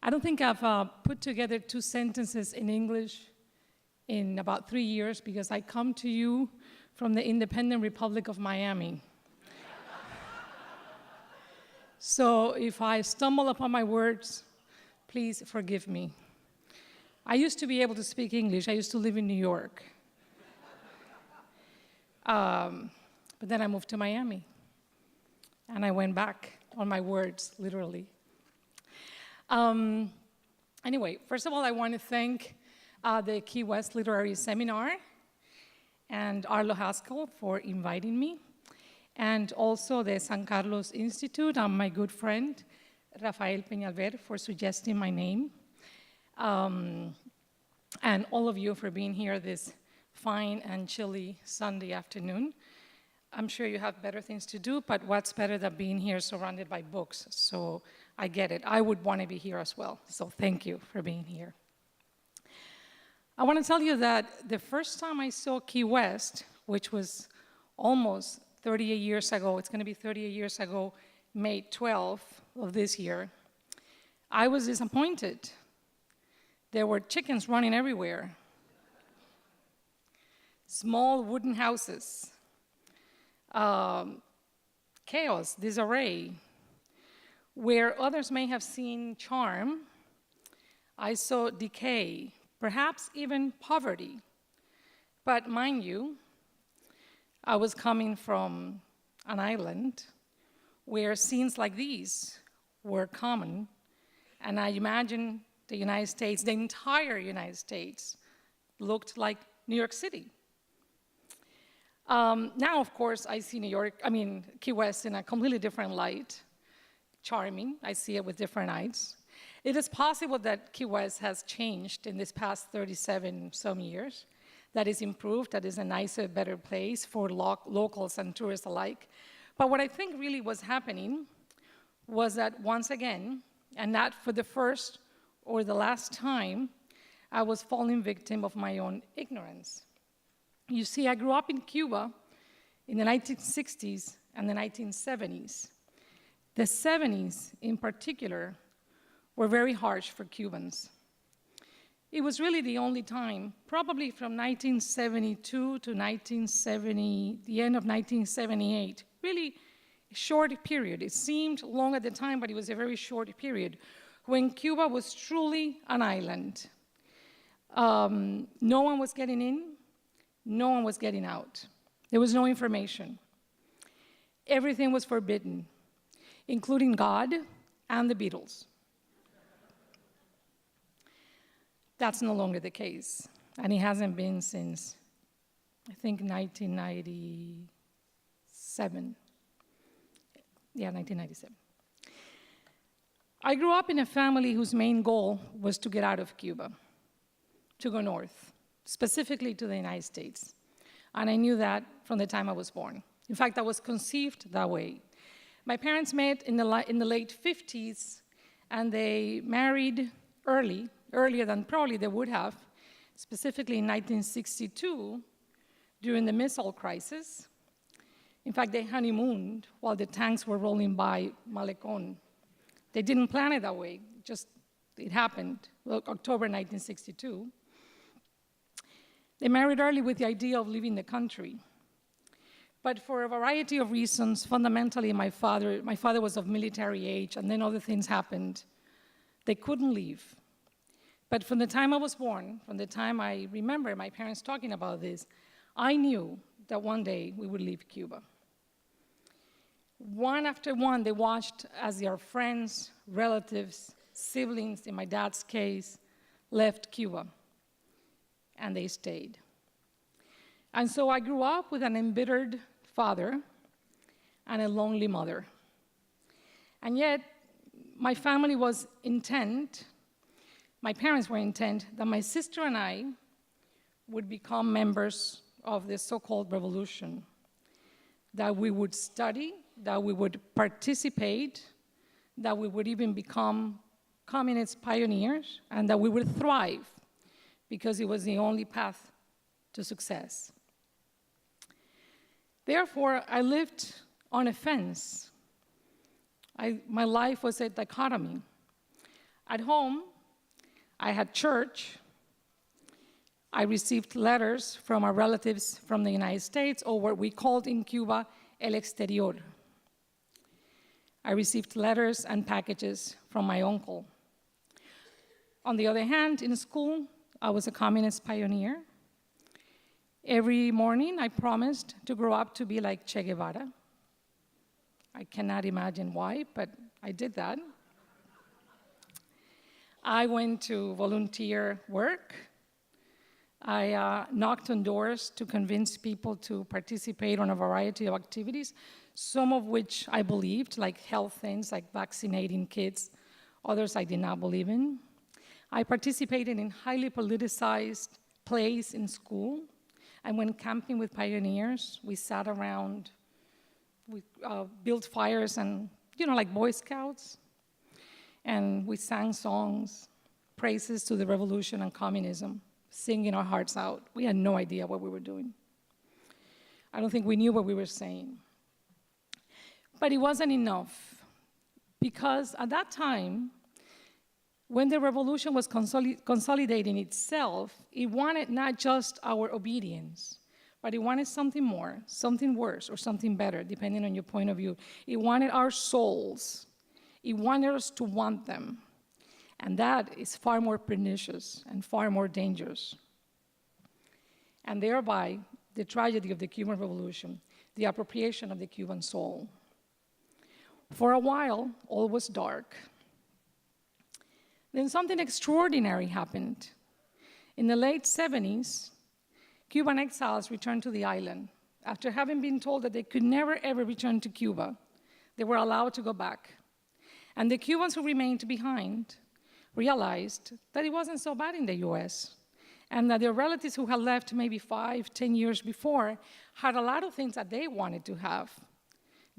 I don't think I've put together 2 sentences in English in about 3 years because I come to you from the independent Republic of Miami. So if I stumble upon my words, please forgive me. I used to be able to speak English. I used to live in New York. But then I moved to Miami, and I went back on my words, literally. Anyway, first of all, I want to thank the Key West Literary Seminar and Arlo Haskell for inviting me, and also the San Carlos Institute and my good friend, Rafael Peñalver, for suggesting my name, and all of you for being here this fine and chilly Sunday afternoon. I'm sure you have better things to do, but what's better than being here surrounded by books? So I get it. I would want to be here as well. So thank you for being here. I want to tell you that the first time I saw Key West, which was almost 38 years ago, it's going to be 38 years ago, May 12th of this year, I was disappointed. There were chickens running everywhere. Small wooden houses. Chaos, disarray. Where others may have seen charm, I saw decay, perhaps even poverty. But mind you, I was coming from an island where scenes like these were common, and I imagine the United States, the entire United States, looked like New York City. Now, of course, I see Key West in a completely different light. Charming, I see it with different eyes. It is possible that Key West has changed in this past 37 some years, that is improved, that is a nicer, better place for locals and tourists alike. But what I think really was happening was that once again, and not for the first or the last time, I was falling victim of my own ignorance. You see, I grew up in Cuba in the 1960s and the 1970s. The 70s, in particular, were very harsh for Cubans. It was really the only time, probably from 1972 to the end of 1978, really a short period. It seemed long at the time, but it was a very short period, when Cuba was truly an island. No one was getting in, no one was getting out. There was no information. Everything was forbidden, including God and the Beatles. That's no longer the case, and it hasn't been since, I think, 1997. Yeah, 1997. I grew up in a family whose main goal was to get out of Cuba, to go north, specifically to the United States. And I knew that from the time I was born. In fact, I was conceived that way. My parents met in the late 50s, and they married earlier than probably they would have, specifically in 1962, during the missile crisis. In fact, they honeymooned while the tanks were rolling by Malecon. They didn't plan it that way, it happened, October 1962. They married early with the idea of leaving the country. But for a variety of reasons, fundamentally, my father was of military age, and then other things happened. They couldn't leave. But from the time I was born, from the time I remember my parents talking about this, I knew that one day we would leave Cuba. One after one, they watched as their friends, relatives, siblings, in my dad's case, left Cuba, and they stayed. And so I grew up with an embittered father and a lonely mother. And yet, my family was intent, my parents were intent, that my sister and I would become members of the so-called revolution, that we would study, that we would participate, that we would even become communist pioneers, and that we would thrive, because it was the only path to success. Therefore, I lived on a fence. My life was a dichotomy. At home, I had church. I received letters from our relatives from the United States, or what we called in Cuba, el exterior. I received letters and packages from my uncle. On the other hand, in school, I was a communist pioneer. Every morning, I promised to grow up to be like Che Guevara. I cannot imagine why, but I did that. I went to volunteer work. I knocked on doors to convince people to participate on a variety of activities, some of which I believed, like health things, like vaccinating kids. Others I did not believe in. I participated in highly politicized plays in school. I went camping with pioneers. We sat around, we built fires and, like Boy Scouts. And we sang songs, praises to the revolution and communism, singing our hearts out. We had no idea what we were doing. I don't think we knew what we were saying. But it wasn't enough, because at that time, when the revolution was consolidating itself, it wanted not just our obedience, but it wanted something more, something worse, or something better, depending on your point of view. It wanted our souls. It wanted us to want them. And that is far more pernicious and far more dangerous. And thereby, the tragedy of the Cuban Revolution, the appropriation of the Cuban soul. For a while, all was dark. Then something extraordinary happened. In the late 70s, Cuban exiles returned to the island. After having been told that they could never, ever return to Cuba, they were allowed to go back. And the Cubans who remained behind realized that it wasn't so bad in the US, and that their relatives who had left maybe 5, 10 years before had a lot of things that they wanted to have.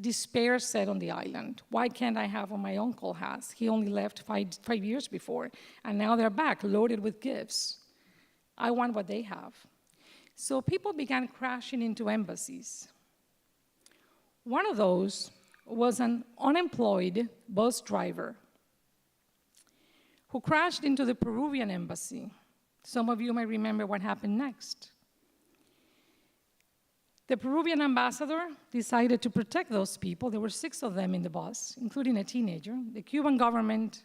Despair set on the island. Why can't I have what my uncle has? He only left five years before, and now they're back, loaded with gifts. I want what they have. So people began crashing into embassies. One of those was an unemployed bus driver who crashed into the Peruvian embassy. Some of you may remember what happened next. The Peruvian ambassador decided to protect those people. There were 6 of them in the bus, including a teenager. The Cuban government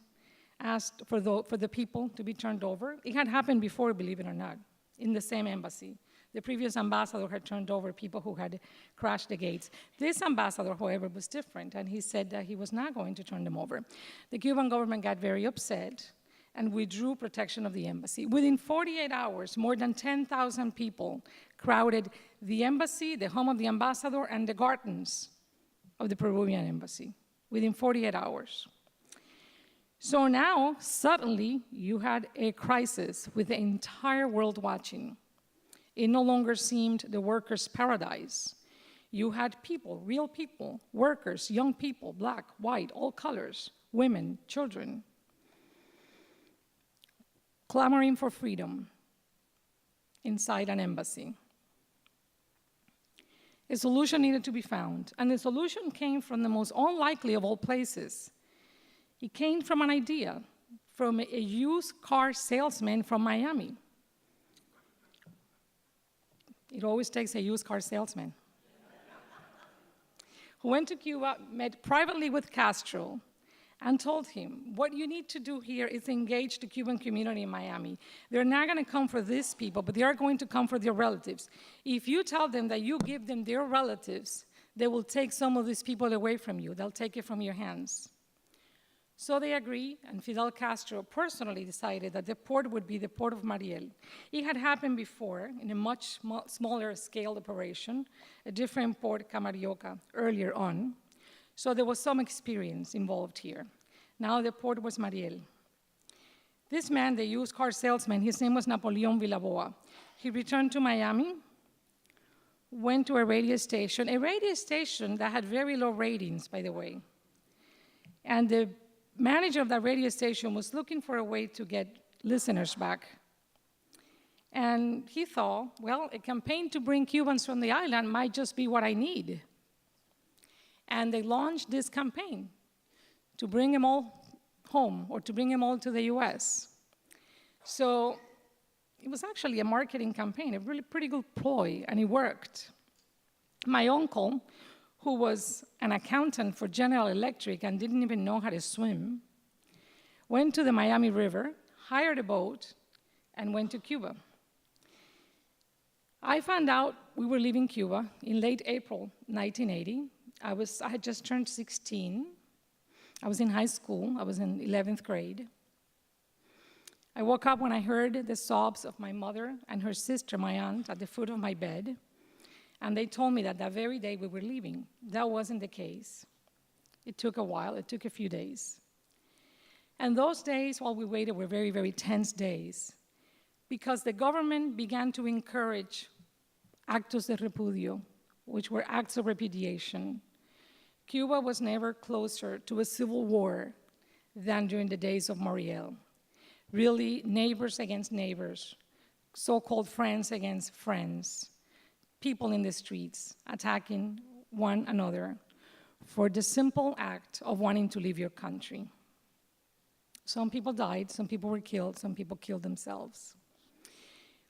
asked for the people to be turned over. It had happened before, believe it or not, in the same embassy. The previous ambassador had turned over people who had crashed the gates. This ambassador, however, was different, and he said that he was not going to turn them over. The Cuban government got very upset and withdrew protection of the embassy. Within 48 hours, more than 10,000 people crowded the embassy, the home of the ambassador, and the gardens of the Peruvian embassy, within 48 hours. So now, suddenly, you had a crisis with the entire world watching. It no longer seemed the workers' paradise. You had people, real people, workers, young people, black, white, all colors, women, children, clamoring for freedom inside an embassy. A solution needed to be found, and the solution came from the most unlikely of all places. It came from an idea from a used car salesman from Miami. It always takes a used car salesman who went to Cuba, met privately with Castro, and told him, what you need to do here is engage the Cuban community in Miami. They're not going to come for these people, but they are going to come for their relatives. If you tell them that you give them their relatives, they will take some of these people away from you. They'll take it from your hands. So they agreed, and Fidel Castro personally decided that the port would be the port of Mariel. It had happened before in a much smaller scale operation, a different port, Camarioca, earlier on. So there was some experience involved here. Now the port was Mariel. This man, the used car salesman, his name was Napoleon Villaboa. He returned to Miami, went to a radio station that had very low ratings, by the way. And the manager of that radio station was looking for a way to get listeners back. And he thought, well, a campaign to bring Cubans from the island might just be what I need. And they launched this campaign to bring them all home or to bring them all to the US. So it was actually a marketing campaign, a really pretty good ploy, and it worked. My uncle, who was an accountant for General Electric and didn't even know how to swim, went to the Miami River, hired a boat, and went to Cuba. I found out we were leaving Cuba in late April 1980. I had just turned 16. I was in high school. I was in 11th grade. I woke up when I heard the sobs of my mother and her sister, my aunt, at the foot of my bed. And they told me that that very day we were leaving. That wasn't the case. It took a while. It took a few days. And those days while we waited were very, very tense days because the government began to encourage actos de repudio, which were acts of repudiation. Cuba was never closer to a civil war than during the days of Moriel. Really, neighbors against neighbors, so-called friends against friends, people in the streets attacking one another for the simple act of wanting to leave your country. Some people died, some people were killed, some people killed themselves.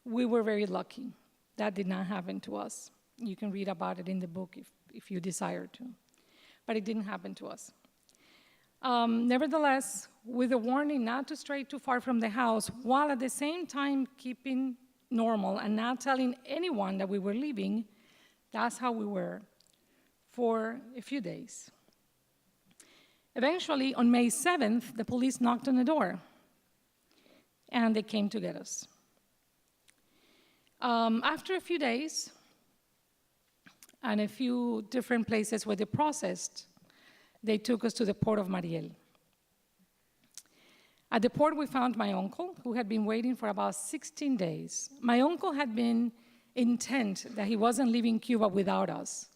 We were very lucky. That did not happen to us. You can read about it in the book if you desire to. But it didn't happen to us. Nevertheless, with a warning not to stray too far from the house, while at the same time keeping normal and not telling anyone that we were leaving, that's how we were for a few days. Eventually, on May 7th, the police knocked on the door, and they came to get us. After a few days, and a few different places where they processed, they took us to the port of Mariel. At the port, we found my uncle, who had been waiting for about 16 days. My uncle had been intent that he wasn't leaving Cuba without us,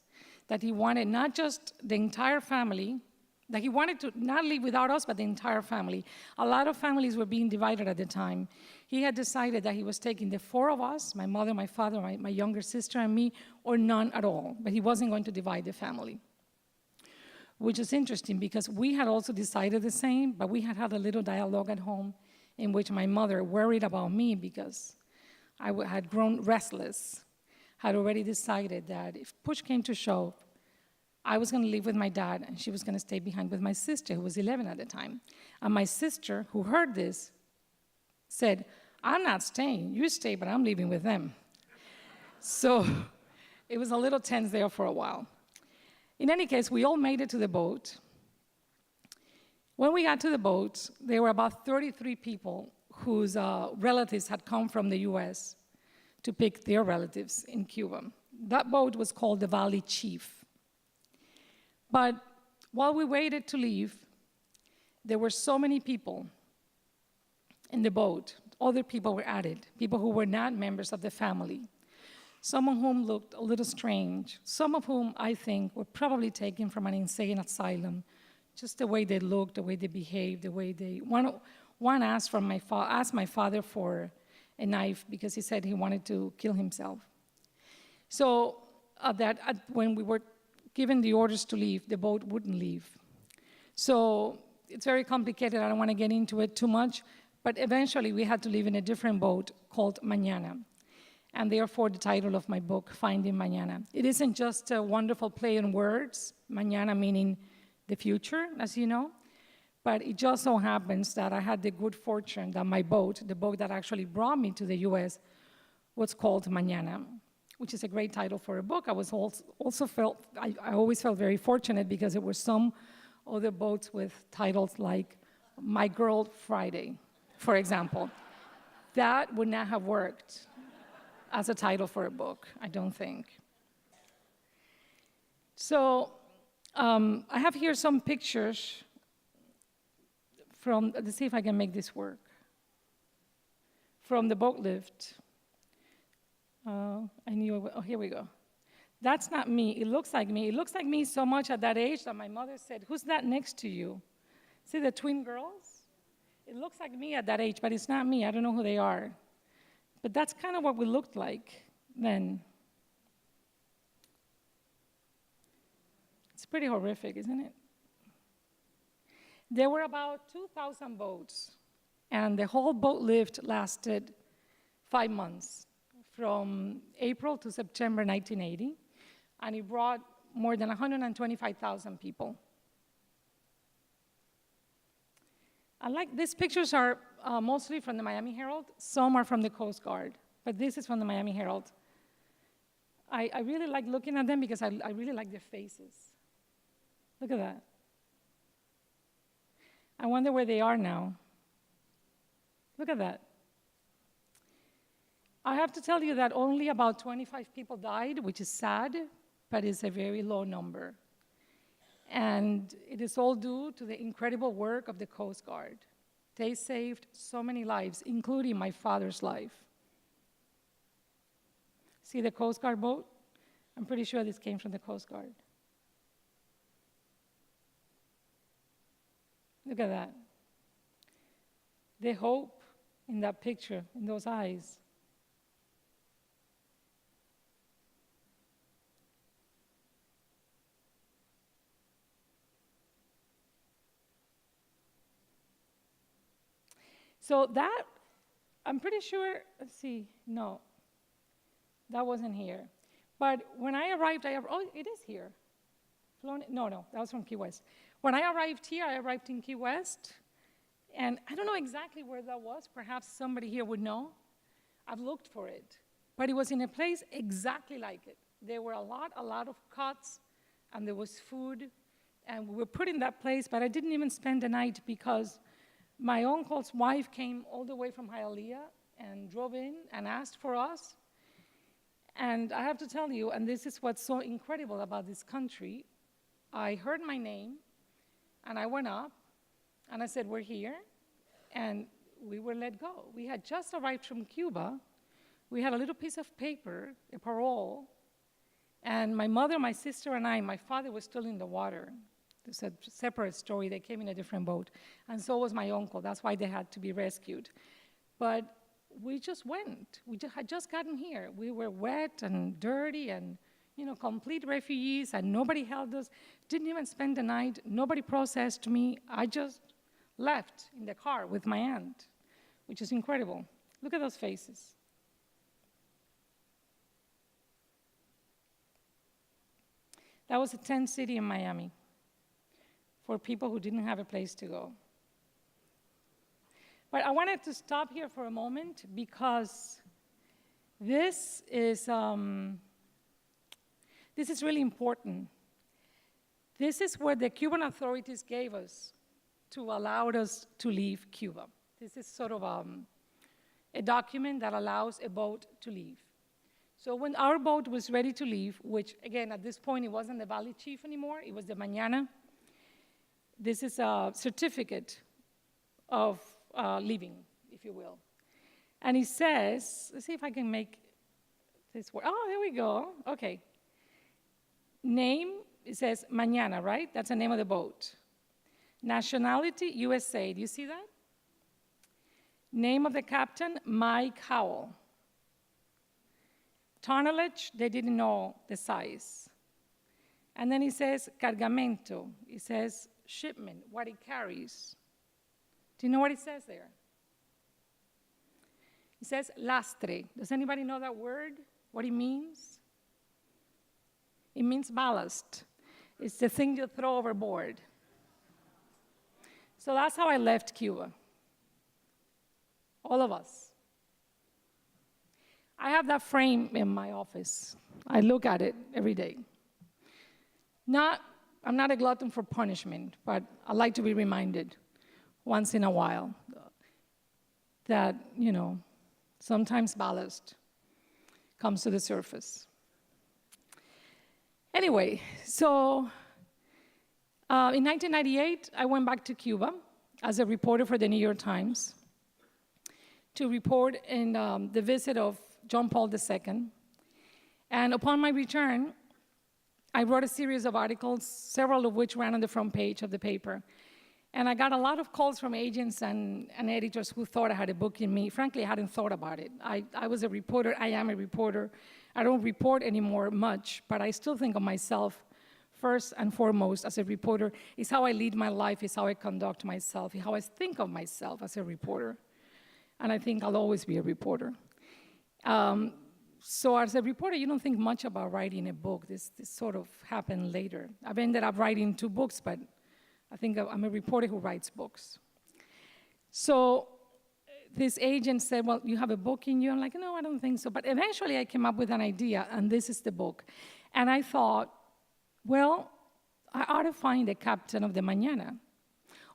that he wanted not just the entire family, that he wanted to not leave without us, but the entire family. A lot of families were being divided at the time. He had decided that he was taking the four of us, my mother, my father, my younger sister, and me, or none at all, but he wasn't going to divide the family. Which is interesting because we had also decided the same, but we had a little dialogue at home in which my mother, worried about me because I had grown restless, had already decided that if push came to shove, I was going to live with my dad, and she was going to stay behind with my sister, who was 11 at the time. And my sister, who heard this, said, "I'm not staying. You stay, but I'm leaving with them." So it was a little tense there for a while. In any case, we all made it to the boat. When we got to the boat, there were about 33 people whose relatives had come from the US to pick their relatives in Cuba. That boat was called the Valley Chief. But while we waited to leave, there were so many people in the boat. Other people were added, people who were not members of the family, some of whom looked a little strange, some of whom I think were probably taken from an insane asylum, just the way they looked, the way they behaved, the way they... One asked my father for a knife because he said he wanted to kill himself. So when we were given the orders to leave, the boat wouldn't leave. So it's very complicated. I don't want to get into it too much, but eventually we had to live in a different boat called Mañana, and therefore the title of my book, Finding Mañana. It isn't just a wonderful play on words, Mañana meaning the future, as you know, but it just so happens that I had the good fortune that my boat, the boat that actually brought me to the US, was called Mañana, which is a great title for a book. I always felt very fortunate because there were some other boats with titles like My Girl Friday, for example. That would not have worked as a title for a book, I don't think. So I have here some pictures from, let's see if I can make this work, from the boat lift. Here we go. That's not me. It looks like me. It looks like me so much at that age that my mother said, "Who's that next to you?" See the twin girls? It looks like me at that age, but it's not me. I don't know who they are. But that's kind of what we looked like then. It's pretty horrific, isn't it? There were about 2,000 boats, and the whole boat lift lasted 5 months, from April to September 1980, and it brought more than 125,000 people. And like these pictures are mostly from the Miami Herald. Some are from the Coast Guard, but this is from the Miami Herald. I really like looking at them because I really like their faces. Look at that. I wonder where they are now. Look at that. I have to tell you that only about 25 people died, which is sad, but it's a very low number. And it is all due to the incredible work of the Coast Guard. They saved so many lives, including my father's life. See the Coast Guard boat? I'm pretty sure this came from the Coast Guard. Look at that. The hope in that picture, in those eyes. So that, I'm pretty sure, let's see, no, that wasn't here. But when I arrived, oh, it is here. No, that was from Key West. When I arrived here, I arrived in Key West, and I don't know exactly where that was. Perhaps somebody here would know. I've looked for it. But it was in a place exactly like it. There were a lot of cots, and there was food, and we were put in that place, but I didn't even spend the night because my uncle's wife came all the way from Hialeah and drove in and asked for us. And I have to tell you, and this is what's so incredible about this country, I heard my name, and I went up, and I said, we're here, and we were let go. We had just arrived from Cuba. We had a little piece of paper, a parole, and my mother, my sister, and I, my father was still in the water. It's a separate story. They came in a different boat, and so was my uncle. That's why they had to be rescued. But we just went. We had just gotten here. We were wet and dirty and, complete refugees, and nobody held us. Didn't even spend the night. Nobody processed me. I just left in the car with my aunt, which is incredible. Look at those faces. That was a tent city in Miami for people who didn't have a place to go. But I wanted to stop here for a moment because this is really important. This is what the Cuban authorities gave us to allow us to leave Cuba. This is sort of a document that allows a boat to leave. So when our boat was ready to leave, which again, at this point, it wasn't the Valley Chief anymore, it was the Mañana. This is a certificate of leaving, if you will. And it says, let's see if I can make this work. Oh, there we go. Okay. Name, it says Mañana, right? That's the name of the boat. Nationality, USA. Do you see that? Name of the captain, Mike Howell. Tonnage, they didn't know the size. And then it says cargamento. It says shipment, what it carries. Do you know what it says there? It says lastre. Does anybody know that word? What it means? It means ballast. It's the thing you throw overboard. So that's how I left Cuba. All of us. I have that frame in my office. I look at it every day. I'm not a glutton for punishment, but I like to be reminded once in a while that, sometimes ballast comes to the surface. Anyway, so in 1998, I went back to Cuba as a reporter for the New York Times to report in the visit of John Paul II. And upon my return, I wrote a series of articles, several of which ran on the front page of the paper. And I got a lot of calls from agents and editors who thought I had a book in me. Frankly, I hadn't thought about it. I was a reporter. I am a reporter. I don't report anymore much, but I still think of myself first and foremost as a reporter is how I lead my life, is how I conduct myself, how I think of myself as a reporter. And I think I'll always be a reporter. So as a reporter, you don't think much about writing a book. This sort of happened later. I've ended up writing 2 books, but I think I'm a reporter who writes books. So this agent said, well, you have a book in you? I'm like, no, I don't think so. But eventually I came up with an idea, and this is the book. And I thought, well, I ought to find the captain of the Mañana.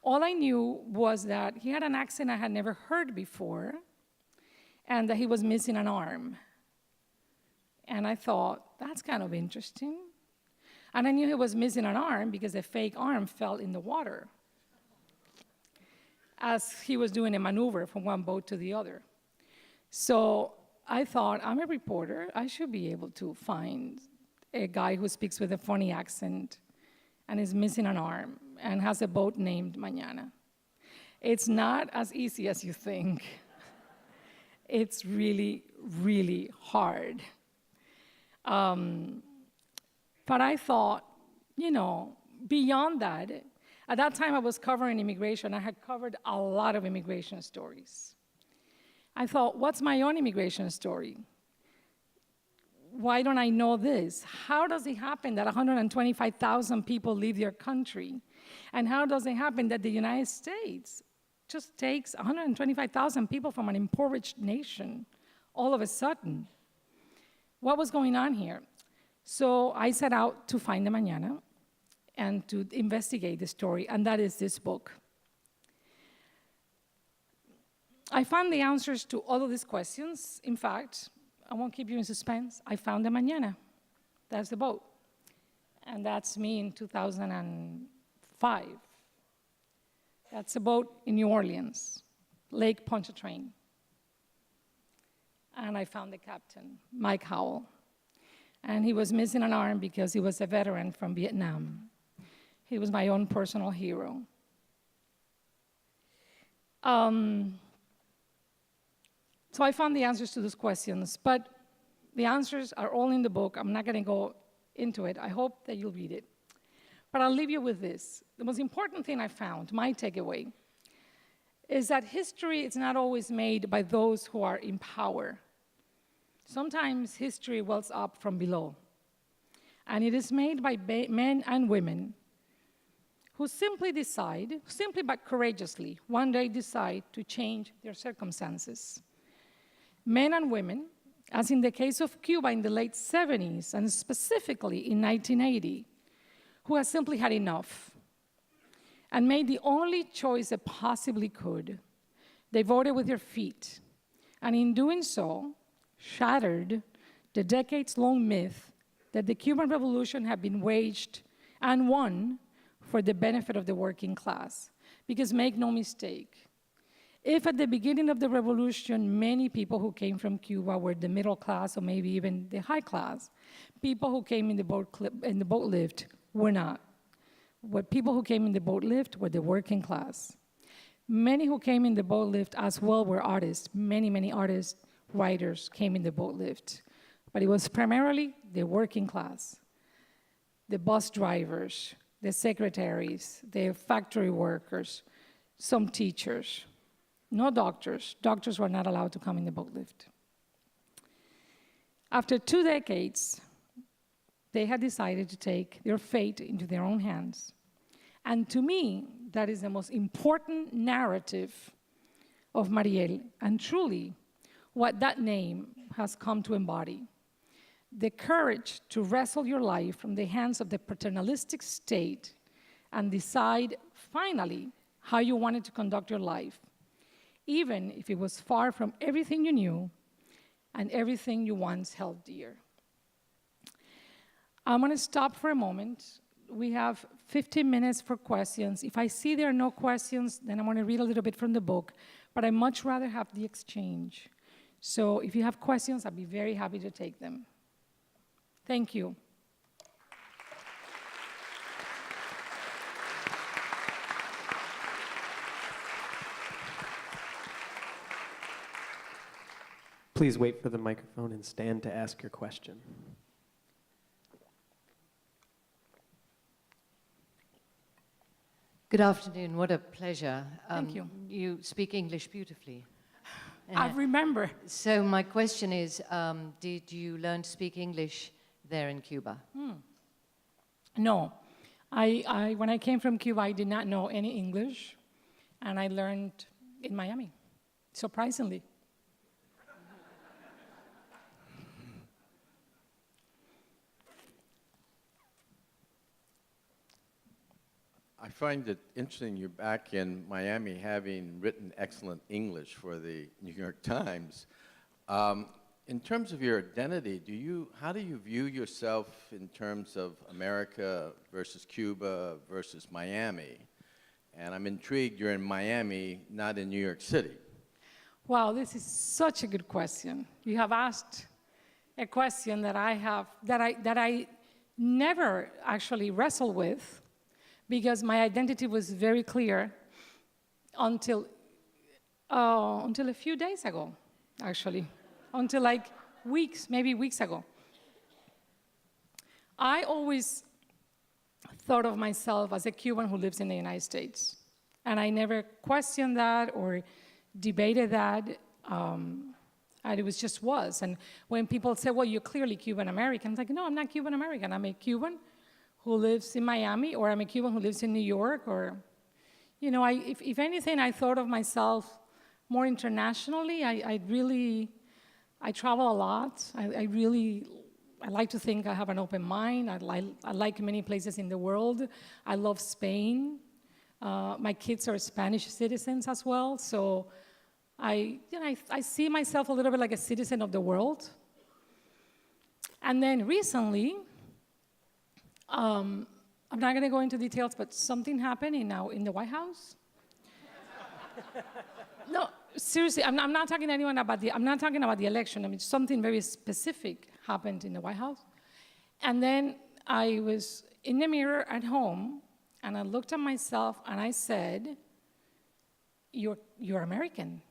All I knew was that he had an accent I had never heard before, and that he was missing an arm. And I thought, that's kind of interesting. And I knew he was missing an arm because a fake arm fell in the water as he was doing a maneuver from one boat to the other. So I thought, I'm a reporter. I should be able to find a guy who speaks with a funny accent and is missing an arm and has a boat named Mañana. It's not as easy as you think. It's really, really hard. But I thought, beyond that, at that time I was covering immigration. I had covered a lot of immigration stories. I thought, what's my own immigration story? Why don't I know this? How does it happen that 125,000 people leave their country? And how does it happen that the United States just takes 125,000 people from an impoverished nation all of a sudden? What was going on here? So I set out to find the Mañana and to investigate the story, and that is this book. I found the answers to all of these questions. In fact, I won't keep you in suspense. I found the Mañana. That's the boat. And that's me in 2005. That's a boat in New Orleans, Lake Pontchartrain. And I found the captain, Mike Howell. And he was missing an arm because he was a veteran from Vietnam. He was my own personal hero. So I found the answers to those questions, but the answers are all in the book. I'm not going to go into it. I hope that you'll read it. But I'll leave you with this. The most important thing I found, my takeaway, is that history is not always made by those who are in power. Sometimes history wells up from below. And it is made by men and women who simply but courageously, one day decide to change their circumstances. Men and women, as in the case of Cuba in the late 70s, and specifically in 1980, who has simply had enough and made the only choice they possibly could. They voted with their feet, and in doing so, shattered the decades-long myth that the Cuban Revolution had been waged and won for the benefit of the working class. Because make no mistake, if at the beginning of the revolution, many people who came from Cuba were the middle class or maybe even the high class, people who came in the boat lift were not. What people who came in the boat lift were the working class. Many who came in the boat lift as well were artists. Many artists, writers came in the boat lift. But it was primarily the working class, the bus drivers, the secretaries, the factory workers, some teachers. No doctors. Doctors were not allowed to come in the boat lift. After 2 decades, they had decided to take their fate into their own hands. And to me, that is the most important narrative of Mariel, and truly what that name has come to embody. The courage to wrestle your life from the hands of the paternalistic state and decide, finally, how you wanted to conduct your life, even if it was far from everything you knew and everything you once held dear. I'm going to stop for a moment. We have 15 minutes for questions. If I see there are no questions, then I'm going to read a little bit from the book, but I'd much rather have the exchange. So if you have questions, I'd be very happy to take them. Thank you. Please wait for the microphone and stand to ask your question. Good afternoon. What a pleasure. Thank you. You speak English beautifully. I remember. So my question is, did you learn to speak English there in Cuba? No. When I came from Cuba, I did not know any English, and I learned in Miami, surprisingly. I find it interesting you're back in Miami having written excellent English for the New York Times. In terms of your identity, how do you view yourself in terms of America versus Cuba versus Miami? And I'm intrigued you're in Miami, not in New York City. Wow, this is such a good question. You have asked a question that I never actually wrestled with, because my identity was very clear until a few days ago, actually, until like maybe weeks ago. I always thought of myself as a Cuban who lives in the United States, and I never questioned that or debated that. And it was. And when people say, well, you're clearly Cuban American, I'm like, no, I'm not Cuban American. I'm a Cuban who lives in Miami, or I'm a Cuban who lives in New York, or, if anything, I thought of myself more internationally. I travel a lot. I like to think I have an open mind. I like many places in the world. I love Spain. My kids are Spanish citizens as well, so I see myself a little bit like a citizen of the world. And then recently, I'm not going to go into details, but something happened in the White House. No, seriously, I'm not talking to anyone about I'm not talking about the election. I mean, something very specific happened in the White House. And then I was in the mirror at home, and I looked at myself, and I said, you're American.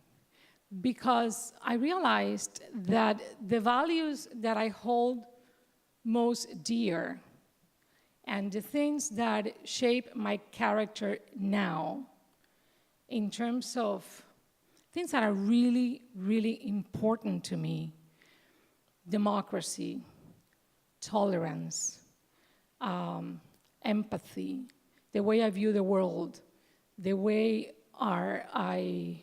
Because I realized that the values that I hold most dear and the things that shape my character now, in terms of things that are really, really important to me: democracy, tolerance, empathy, the way I view the world, the way I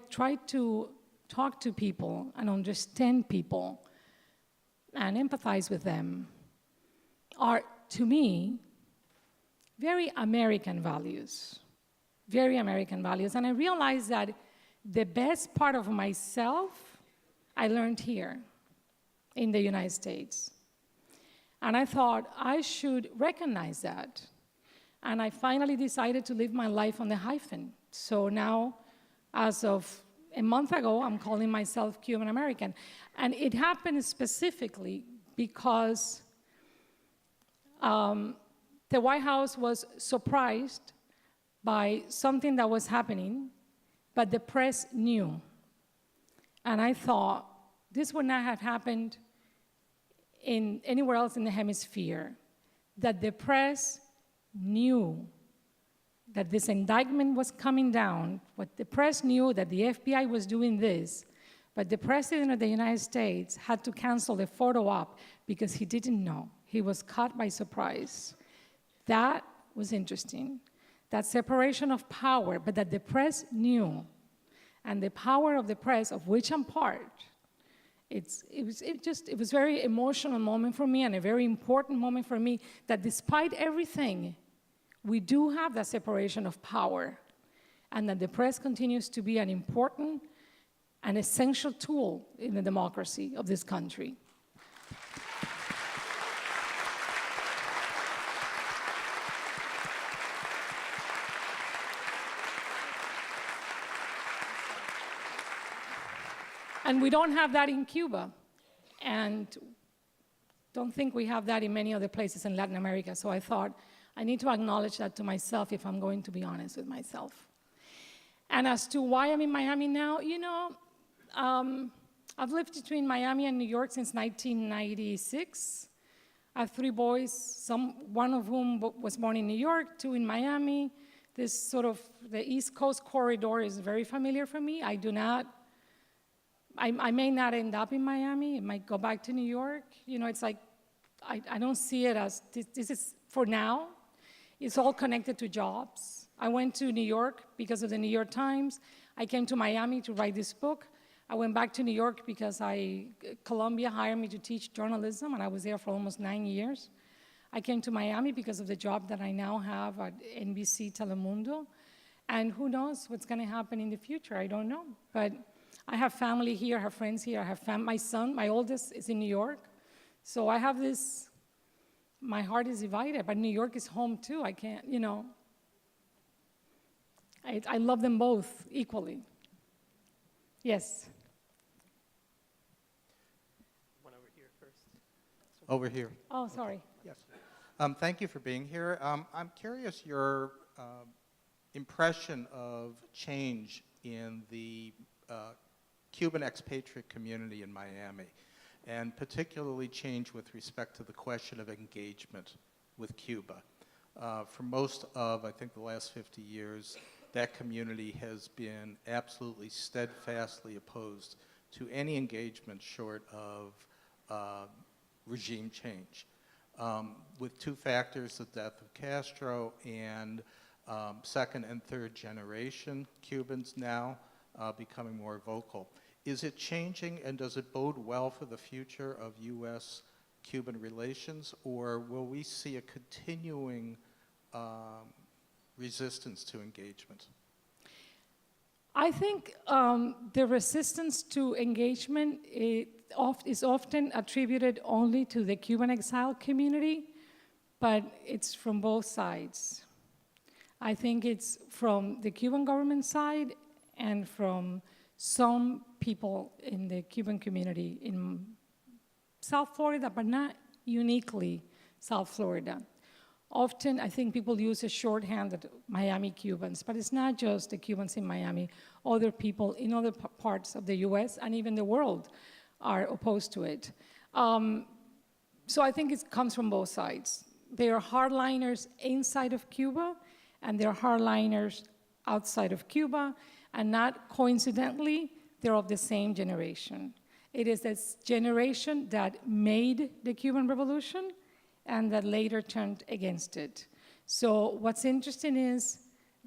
try to talk to people and understand people and empathize with them, are, to me, very American values. Very American values. And I realized that the best part of myself I learned here in the United States. And I thought I should recognize that. And I finally decided to live my life on the hyphen. So now, as of a month ago, I'm calling myself Cuban American. And it happened specifically because the White House was surprised by something that was happening, but the press knew. And I thought this would not have happened anywhere else in the hemisphere, that the press knew that this indictment was coming down. What the press knew, that the FBI was doing this, but the President of the United States had to cancel the photo op because he didn't know. He was caught by surprise. That was interesting. That separation of power, but that the press knew. And the power of the press, of which I'm part, it was a very emotional moment for me, and a very important moment for me, that despite everything, we do have that separation of power, and that the press continues to be an important and essential tool in the democracy of this country. And we don't have that in Cuba, and don't think we have that in many other places in Latin America. So I thought, I need to acknowledge that to myself if I'm going to be honest with myself. And as to why I'm in Miami now, I've lived between Miami and New York since 1996. I have 3 boys, one of whom was born in New York, 2 in Miami. This sort of, the East Coast corridor is very familiar for me. I may not end up in Miami. I might go back to New York. You know, it's like, I don't see it as, this is, for now, it's all connected to jobs. I went to New York because of the New York Times. I came to Miami to write this book. I went back to New York because Columbia hired me to teach journalism, and I was there for almost 9 years. I came to Miami because of the job that I now have at NBC Telemundo. And who knows what's going to happen in the future? I don't know. But I have family here, I have friends here. I have my son, my oldest, is in New York. So I have this, my heart is divided, but New York is home too. I can't, you know. I love them both equally. Yes. One over here first. Over here. Oh, sorry. Yes. Thank you for being here. I'm curious your impression of change in the Cuban expatriate community in Miami, and particularly change with respect to the question of engagement with Cuba. For most of, I think, the last 50 years, that community has been absolutely steadfastly opposed to any engagement short of regime change. With 2 factors, the death of Castro and second and third generation Cubans now becoming more vocal. Is it changing, and does it bode well for the future of U.S.-Cuban relations, or will we see a continuing resistance to engagement? I think the resistance to engagement is often attributed only to the Cuban exile community, but it's from both sides. I think it's from the Cuban government side and from some people in the Cuban community in South Florida, but not uniquely South Florida. Often, I think people use a shorthand of Miami Cubans, but it's not just the Cubans in Miami. Other people in other parts of the US and even the world are opposed to it. So I think it comes from both sides. There are hardliners inside of Cuba, and there are hardliners outside of Cuba, and not coincidentally, they're of the same generation. It is this generation that made the Cuban Revolution and that later turned against it. So what's interesting is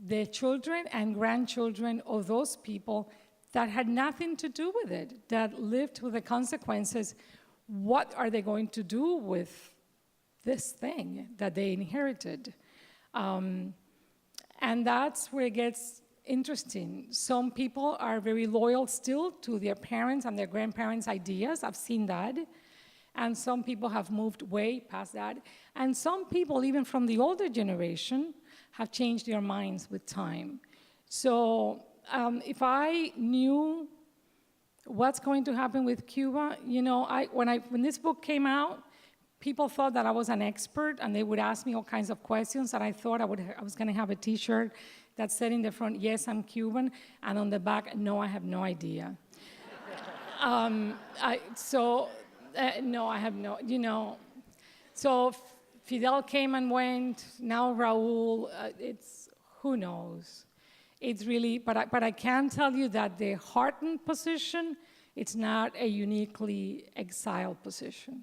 the children and grandchildren of those people that had nothing to do with it, that lived with the consequences. What are they going to do with this thing that they inherited? And that's where it gets interesting. Some people are very loyal still to their parents' and their grandparents' ideas. I've seen that. And some people have moved way past that. And some people, even from the older generation, have changed their minds with time. So if I knew what's going to happen with Cuba, you know, when this book came out, people thought that I was an expert, and they would ask me all kinds of questions, and I thought I was going to have a T-shirt that said in the front, "Yes, I'm Cuban," and on the back, "No, I have no idea." No, I have no, you know. So Fidel came and went, now Raul, it's, who knows? It's really, but I can tell you that the heartened position, it's not a uniquely exiled position.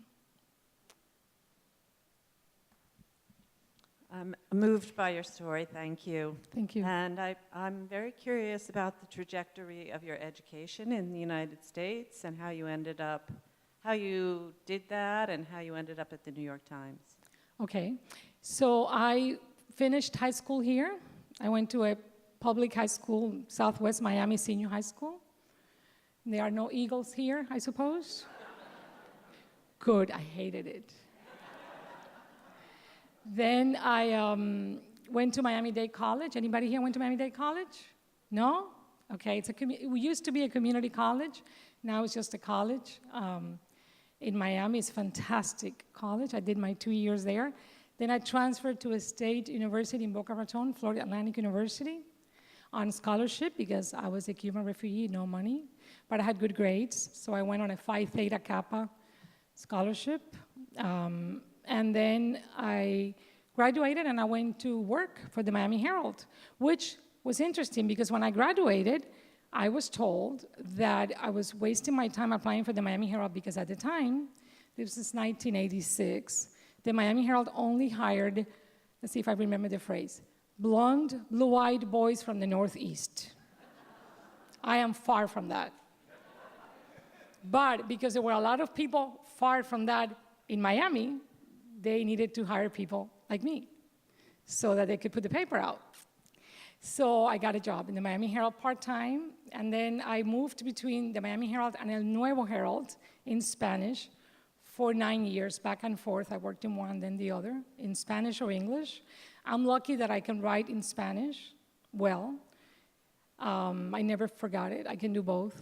I'm moved by your story, thank you. Thank you. And I'm very curious about the trajectory of your education in the United States and how you did that and how you ended up at the New York Times. Okay, so I finished high school here. I went to a public high school, Southwest Miami Senior High School. There are no Eagles here, I suppose. Good, I hated it. Then I went to Miami-Dade College. Anybody here went to Miami-Dade College? No? Okay, it used to be a community college. Now it's just a college. In Miami, it's a fantastic college. I did my 2 years there. Then I transferred to a state university in Boca Raton, Florida Atlantic University, on scholarship because I was a Cuban refugee, no money. But I had good grades, so I went on a Phi Theta Kappa scholarship. and then I graduated and I went to work for the Miami Herald, which was interesting because when I graduated, I was told that I was wasting my time applying for the Miami Herald because at the time, this is 1986, the Miami Herald only hired, let's see if I remember the phrase, blonde, blue-eyed boys from the Northeast. I am far from that. But because there were a lot of people far from that in Miami, they needed to hire people like me so that they could put the paper out. So I got a job in the Miami Herald part-time, and then I moved between the Miami Herald and El Nuevo Herald in Spanish for 9 years, back and forth. I worked in one, then the other, in Spanish or English. I'm lucky that I can write in Spanish well. I never forgot it. I can do both.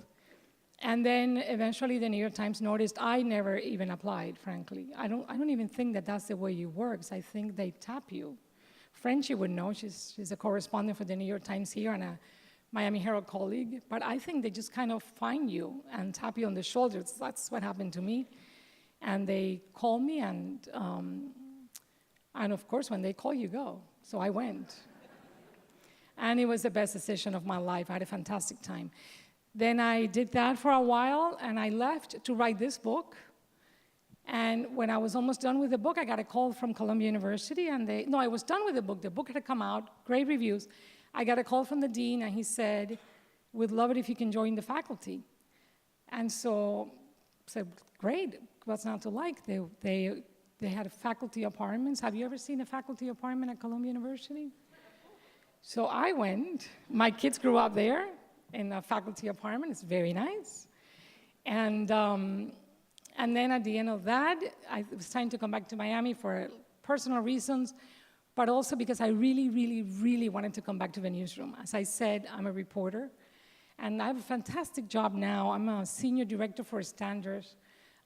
And then eventually the New York Times noticed I never even applied, frankly. I don't even think that that's the way it works. I think they tap you. Frenchie would know. She's a correspondent for the New York Times here and a Miami Herald colleague. But I think they just kind of find you and tap you on the shoulders. That's what happened to me. And they call me, and of course, when they call, you go. So I went. And it was the best decision of my life. I had a fantastic time. Then I did that for a while, and I left to write this book. And when I was almost done with the book, I got a call from Columbia University, and I was done with the book. The book had come out, great reviews. I got a call from the dean, and he said, we'd love it if you can join the faculty. And so I said, great, what's not to like? They had faculty apartments. Have you ever seen a faculty apartment at Columbia University? So I went. My kids grew up there in a faculty apartment. It's very nice. And then at the end of that, it was time to come back to Miami for personal reasons, but also because I really, really, really wanted to come back to the newsroom. As I said, I'm a reporter, and I have a fantastic job now. I'm a senior director for Standards.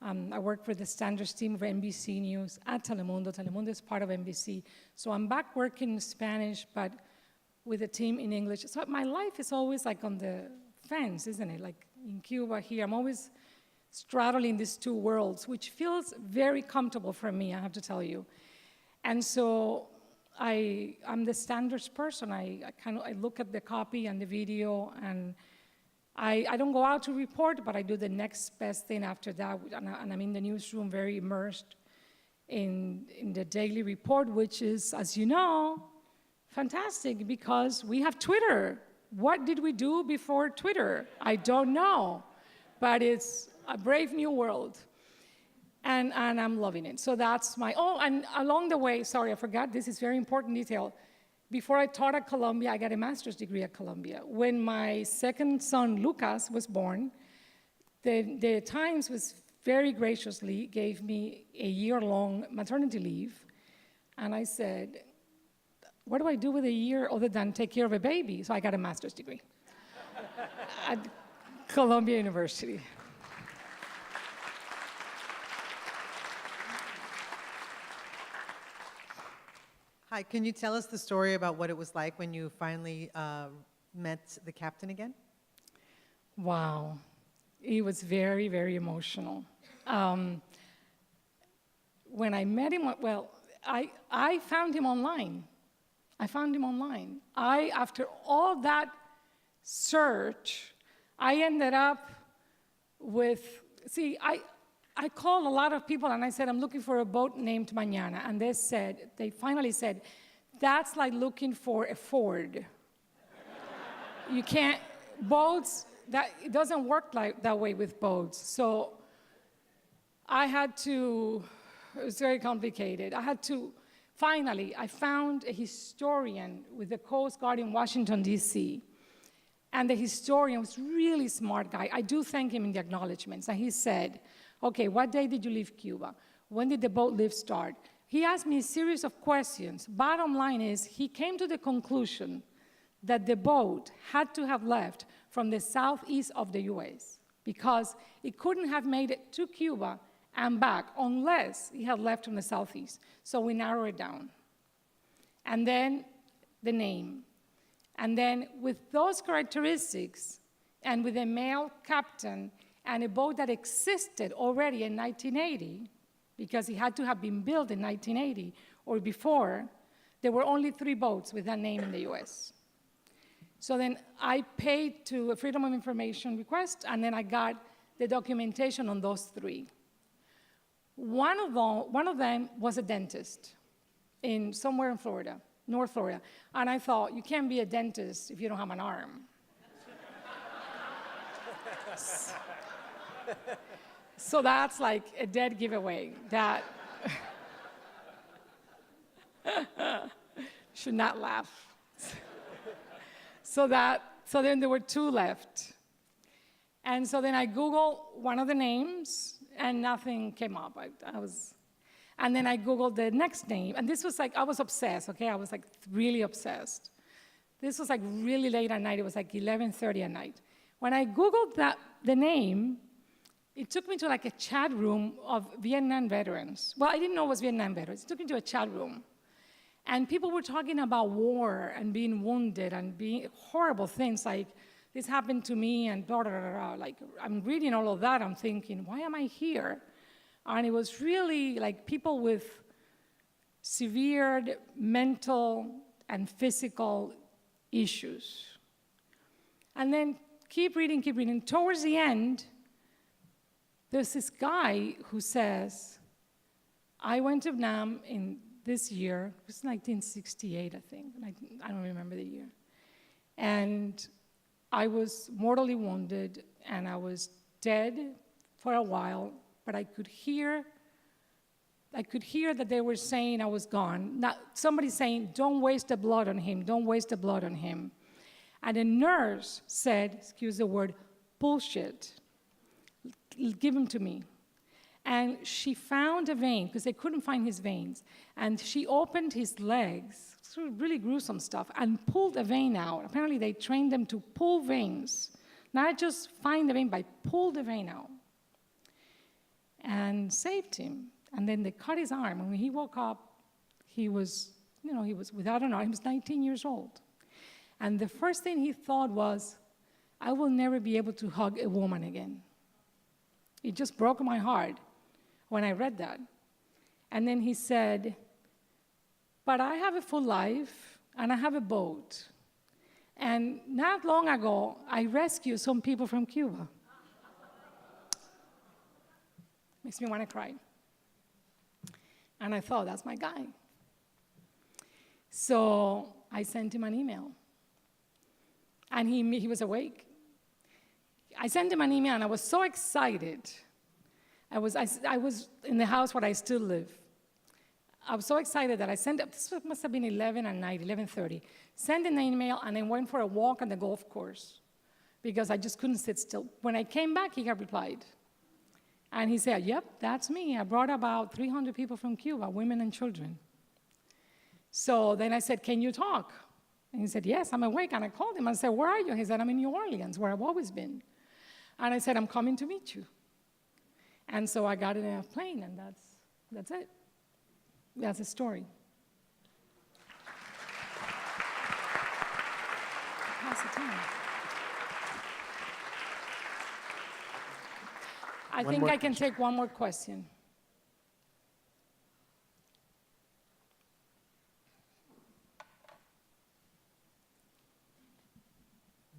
I work for the Standards team of NBC News at Telemundo. Telemundo is part of NBC. So I'm back working in Spanish, but with a team in English. So my life is always like on the fence, isn't it? Like in Cuba, here, I'm always straddling these two worlds, which feels very comfortable for me, I have to tell you. And so I'm the Standards person. I look at the copy and the video, and I don't go out to report, but I do the next best thing after that, and I'm in the newsroom very immersed in the daily report, which is, as you know, fantastic because we have Twitter. What did we do before Twitter? I don't know, but it's a brave new world, and I'm loving it. So that's and along the way, sorry, I forgot, this is very important detail. Before I taught at Columbia, I got a master's degree at Columbia. When my second son, Lucas, was born, the Times was very graciously gave me a year-long maternity leave, and I said, what do I do with a year other than take care of a baby? So I got a master's degree at Columbia University. Hi, can you tell us the story about what it was like when you finally met the captain again? Wow, it was very, very emotional. When I met him, well, I found him online. After all that search, I ended up with, I called a lot of people and I said, I'm looking for a boat named Mañana. And they finally said, that's like looking for a Ford. You can't, it doesn't work that way with boats. So it was very complicated. Finally, I found a historian with the Coast Guard in Washington, D.C. And the historian was a really smart guy. I do thank him in the acknowledgments. And he said, okay, what day did you leave Cuba? When did the boat lift start? He asked me a series of questions. Bottom line is, he came to the conclusion that the boat had to have left from the southeast of the US because it couldn't have made it to Cuba and back unless it had left from the southeast. So we narrow it down. And then the name. And then with those characteristics and with a male captain and a boat that existed already in 1980, because it had to have been built in 1980 or before. There were only 3 boats with that name in the US. So then I paid to a Freedom of Information request, and then I got the documentation on those 3. One of them was a dentist somewhere in Florida, North Florida. And I thought, you can't be a dentist if you don't have an arm. So that's like a dead giveaway. That should not laugh. So then there were 2 left. And so then I Googled one of the names, and nothing came up. And then I Googled the next name, and this was like, I was obsessed, okay? I was like really obsessed. This was like really late at night. It was like 11:30 at night. When I Googled the name, it took me to like a chat room of Vietnam veterans. Well, I didn't know it was Vietnam veterans. It took me to a chat room. And people were talking about war and being wounded and being horrible things like, this happened to me and blah, blah, blah, blah. Like, I'm reading all of that, I'm thinking, why am I here? And it was really like people with severe mental and physical issues. And then keep reading. Towards the end, there's this guy who says, I went to Vietnam in this year, it was 1968, I think. I don't remember the year. And I was mortally wounded, and I was dead for a while, but I could hear that they were saying I was gone. Now, somebody saying, don't waste the blood on him, don't waste the blood on him. And a nurse said, excuse the word, bullshit, give him to me. And she found a vein, because they couldn't find his veins, and she opened his legs, sort of really gruesome stuff, and pulled a vein out. Apparently they trained them to pull veins, not just find the vein, but pull the vein out. And saved him. And then they cut his arm, and when he woke up, he was without an arm. He was 19 years old. And the first thing he thought was, I will never be able to hug a woman again. It just broke my heart when I read that. And then he said, but I have a full life, and I have a boat. And not long ago, I rescued some people from Cuba. Makes me want to cry. And I thought, that's my guy. So I sent him an email. And he was awake. I sent him an email, and I was so excited. I was in the house where I still live. I was so excited that I sent, this must have been 11 at night, 11:30. Sent an email, and I went for a walk on the golf course because I just couldn't sit still. When I came back, he had replied. And he said, yep, that's me. I brought about 300 people from Cuba, women and children. So then I said, can you talk? And he said, yes, I'm awake. And I called him and said, where are you? He said, I'm in New Orleans, where I've always been. And I said, I'm coming to meet you. And so I got in a plane, and that's it. That's the story. Pass the time. I think I can take one more question.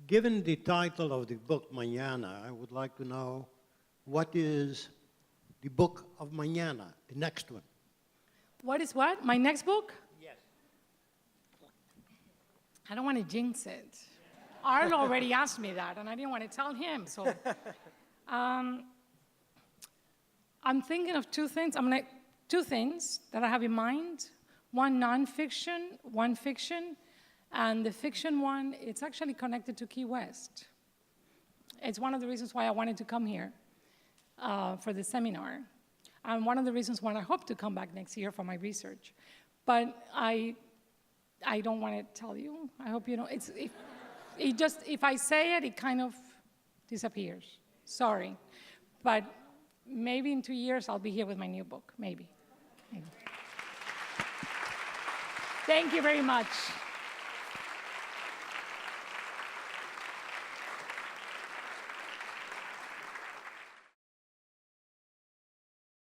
Given the title of the book, Mañana, I would like to know what is the book of Mañana, the next one? What is what? My next book? Yes. I don't want to jinx it. Arlo already asked me that, and I didn't want to tell him. So I'm thinking of two things. Two things that I have in mind. One nonfiction, one fiction. And the fiction one, it's actually connected to Key West. It's one of the reasons why I wanted to come here for the seminar. And one of the reasons why I hope to come back next year for my research. But I don't want to tell you. I hope you know. If I say it, it kind of disappears. Sorry. But maybe in 2 years, I'll be here with my new book. Maybe. Thank you very much.